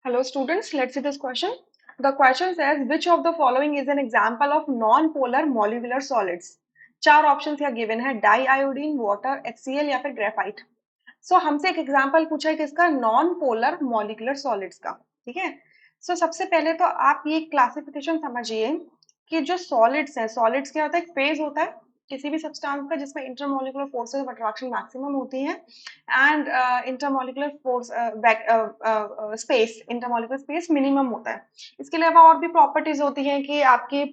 Hello students, let's see this question. The question says which of the following is an example of non-polar molecular solids? चार options यहाँ given है, die iodine, water, HCl या फिर graphite. सो हमसे एक example पूछा है किसका, नॉन पोलर मॉलिक्यूलर सॉलिड्स का. ठीक है. सो सबसे पहले तो आप ये क्लासिफिकेशन समझिए कि जो सॉलिड्स हैं, सॉलिड्स क्या होता है, एक फेज होता है किसी भी सब्सटेंस का जिसमें intermolecular forces of attraction maximum होती हैं and intermolecular force space, intermolecular space minimum होता है. इसके अलावा और भी प्रॉपर्टीज होती हैं कि आपकी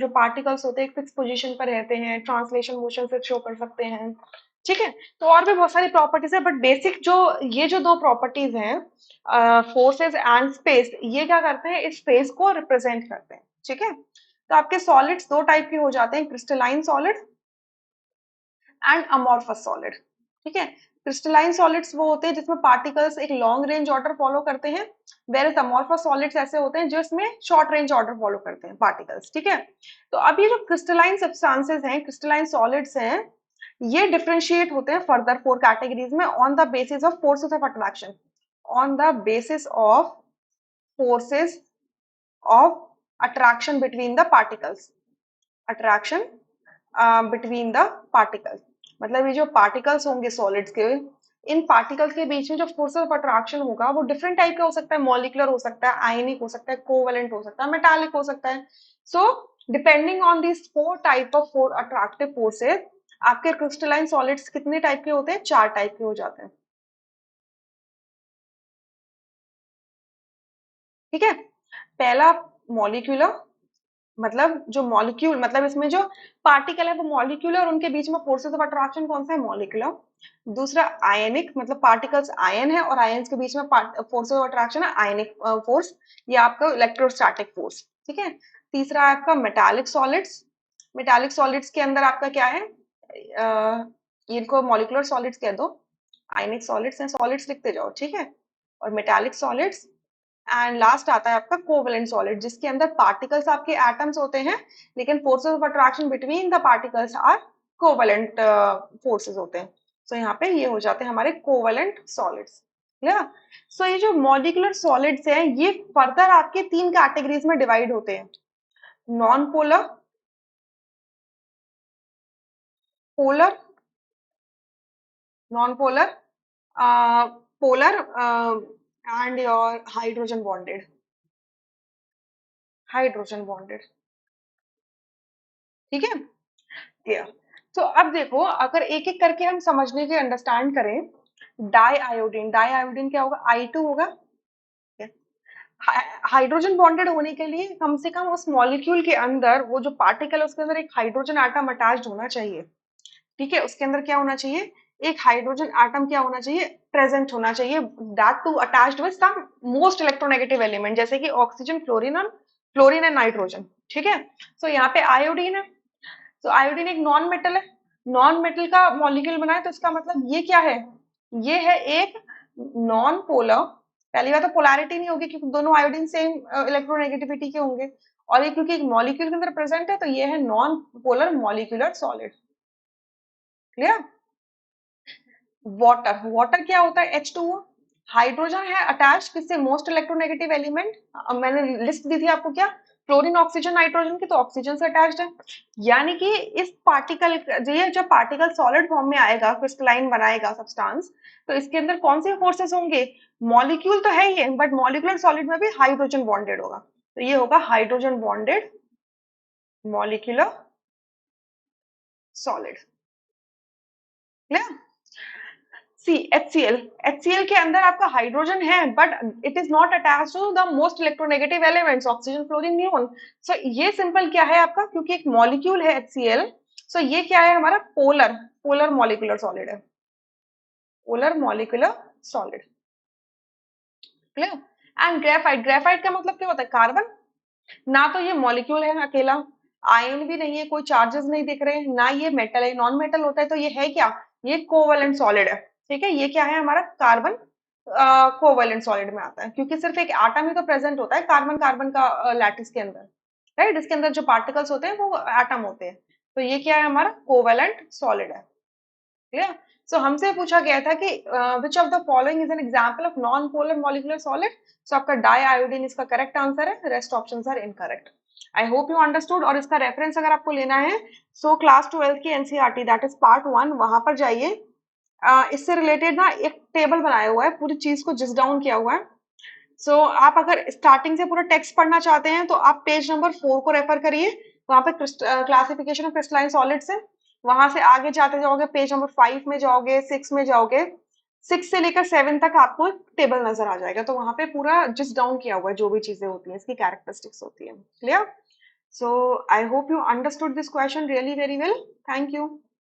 जो पार्टिकल्स होते हैं एक फिक्स पोजीशन पर रहते हैं, ट्रांसलेशन मोशन से शो कर सकते हैं. ठीक है. तो और भी बहुत सारी प्रॉपर्टीज है, बट बेसिक जो ये जो दो प्रॉपर्टीज हैं, फोर्सेस एंड स्पेस, ये क्या करते हैं, इस स्पेस को रिप्रेजेंट करते हैं. ठीक है. तो आपके सॉलिड्स दो टाइप के हो जाते हैं, crystalline solid and amorphous solid. ठीक है. क्रिस्टलाइन सॉलिड्स वो होते हैं जिसमें पार्टिकल्स एक लॉन्ग रेंज ऑर्डर फॉलो करते हैं, वेयर अमॉर्फस सॉलिड्स ऐसे होते हैं जो इसमें शॉर्ट रेंज ऑर्डर फॉलो करते हैं पार्टिकल्स. ठीक है. तो अब ये जो क्रिस्टलाइन सब्सटेंसेस हैं, क्रिस्टलाइन सॉलिड्स हैं, ये डिफरेंशिएट होते हैं फर्दर फोर कैटेगरीज में on the basis of forces of attraction, on the basis of forces of attraction between the particles, attraction between the particles. मतलब ये जो पार्टिकल्स होंगे सॉलिड्स के, इन पार्टिकल्स के बीच में जो फोर्स ऑफ अट्रैक्शन होगा वो डिफरेंट टाइप का हो सकता है, मॉलिकुलर हो सकता है, आयनिक हो सकता है, कोवेलेंट हो सकता है, मेटालिक हो सकता है. So depending on this four type of four attractive forces, आपके क्रिस्टलाइन सॉलिड्स कितने टाइप के होते हैं, चार टाइप के हो जाते हैं. ठीक है. पहला मॉलिक्यूलर, मतलब जो मॉलिक्यूल, मतलब इसमें जो पार्टिकल है वो मॉलिक्यूलर, उनके बीच में फोर्सेस ऑफ अट्रैक्शन कौन सा है, मॉलिक्यूलर. दूसरा आयनिक, मतलब पार्टिकल्स आयन है और आयन्स के बीच में फोर्सेस ऑफ अट्रैक्शन है आयनिक फोर्स, ये आपका इलेक्ट्रोस्टैटिक फोर्स. ठीक है. तीसरा है आपका मेटालिक सॉलिड्स. मेटालिक सॉलिड्स के अंदर आपका क्या है, इनको मॉलिक्यूलर सॉलिड्स कह दो, आयनिक सॉलिड्स हैं, सॉलिड्स लिखते जाओ. ठीक है. और मेटालिक सॉलिड्स. एंड लास्ट आता है आपका कोवेलेंट सॉलिड, जिसके अंदर पार्टिकल्स आपके एटम्स होते हैं लेकिन forces of attraction between the particles are covalent forces होते हैं. सो यहाँ पे ये हो जाते हैं हमारे कोवेलेंट सॉलिड्स. क्लियर. सो ये जो मॉलिक्यूलर सॉलिड्स हैं ये फर्दर आपके तीन कैटेगरीज में डिवाइड होते हैं, non polar, polar, non polar, polar and your hydrogen bonded, hydrogen bonded. ठीक है. क्लियर. तो अब देखो, अगर एक एक करके हम समझने के अंडरस्टैंड करें, डाई आयोडीन, डाई आयोडीन क्या होगा, I2 होगा. हाइड्रोजन बॉन्डेड होने के लिए कम से कम उस मॉलिक्यूल के अंदर वो जो पार्टिकल है उसके अंदर एक हाइड्रोजन एटम अटैच्ड होना चाहिए. ठीक है. उसके अंदर क्या होना चाहिए, एक हाइड्रोजन एटम क्या होना चाहिए, प्रेजेंट होना चाहिए, that to attached with some most electronegative element, जैसे कि ऑक्सीजन, फ्लोरीन एंड नाइट्रोजन. ठीक है. सो यहाँ पे आयोडीन है. तो आयोडीन एक नॉन मेटल है, नॉन मेटल का मॉलिक्यूल बनाए तो इसका मतलब ये क्या है, ये है एक नॉन पोलर. पहली बात तो पोलैरिटी नहीं होगी क्योंकि दोनों आयोडीन सेम इलेक्ट्रोनेगेटिविटी के होंगे, और ये क्योंकि एक मॉलिक्यूल के अंदर प्रेजेंट है तो ये है non polar molecular solid. Clear. Water, water क्या होता है, H2O. हाइड्रोजन है अटैच किससे, मोस्ट इलेक्ट्रोनेगेटिव एलिमेंट. मैंने लिस्ट दी थी आपको क्या, क्लोरीन, ऑक्सीजन, नाइट्रोजन की, तो ऑक्सीजन से अटैच्ड है. यानी कि इस पार्टिकल, ये जब पार्टिकल सॉलिड फॉर्म में आएगा, क्रिस्टलाइन बनाएगा सब्सटेंस, तो इसके अंदर कौन से फोर्सेस होंगे, मॉलिक्यूल तो है ही है बट मॉलिक्यूलर सॉलिड में भी हाइड्रोजन बॉन्डेड होगा, तो ये होगा hydrogen bonded molecular solid. Clear. See HCl, HCl के अंदर आपका हाइड्रोजन है but it is not attached to the most electronegative elements, oxygen, fluorine, neon. So ये सिंपल क्या है आपका, क्योंकि एक मॉलिक्यूल है HCl, सो ये क्या है हमारा, पोलर, पोलर मॉलिक्यूलर सॉलिड है, polar molecular solid. Clear. And graphite, graphite का मतलब क्या होता है, कार्बन. ना तो ये मॉलिक्यूल है अकेला, आयन भी नहीं है, कोई चार्जेस नहीं दिख रहे, ना ये मेटल है, नॉन मेटल होता है तो ये है क्या, ये कोवेलेंट सॉलिड है. ठीक है. ये क्या है हमारा, कार्बन कोवेलेंट सॉलिड में आता है, क्योंकि सिर्फ एक एटम ही तो प्रेजेंट होता है कार्बन कार्बन का लैटिस के अंदर, राइट. इसके अंदर जो पार्टिकल्स होते हैं वो एटम होते हैं, तो ये क्या है हमारा कोवेलेंट सॉलिड है. क्लियर? सो हमसे पूछा गया था कि which of the following is an example of non polar molecular solid. So आपका डाई आयोडीन इसका करेक्ट आंसर है, rest options are incorrect. I hope you understood. और इसका रेफरेंस अगर आपको लेना है सो क्लास 12 की एनसीईआरटी दैट इज पार्ट 1 वहां पर जाइए। इससे रिलेटेड ना एक टेबल बनाया हुआ है, पूरी चीज को जिस डाउन किया हुआ है। सो आप अगर स्टार्टिंग से पूरा टेक्स्ट पढ़ना चाहते हैं तो आप पेज नंबर 4 को रेफर करिए। वहां पे क्लासिफिकेशन ऑफ क्रिस्टलाइन सॉलिड्स है। वहां से आगे जाते जाओगे, पेज नंबर 5 में जाओगे, 6 में जाओगे, 6 से लेकर 7 तक आपको टेबल नजर आ जाएगा। तो वहां पे पूरा जिस डाउन किया हुआ है, जो भी चीजें होती हैं, इसकी कैरेक्टरिस्टिक्स होती है। Clear? So I hope you understood this question really very well. Thank you.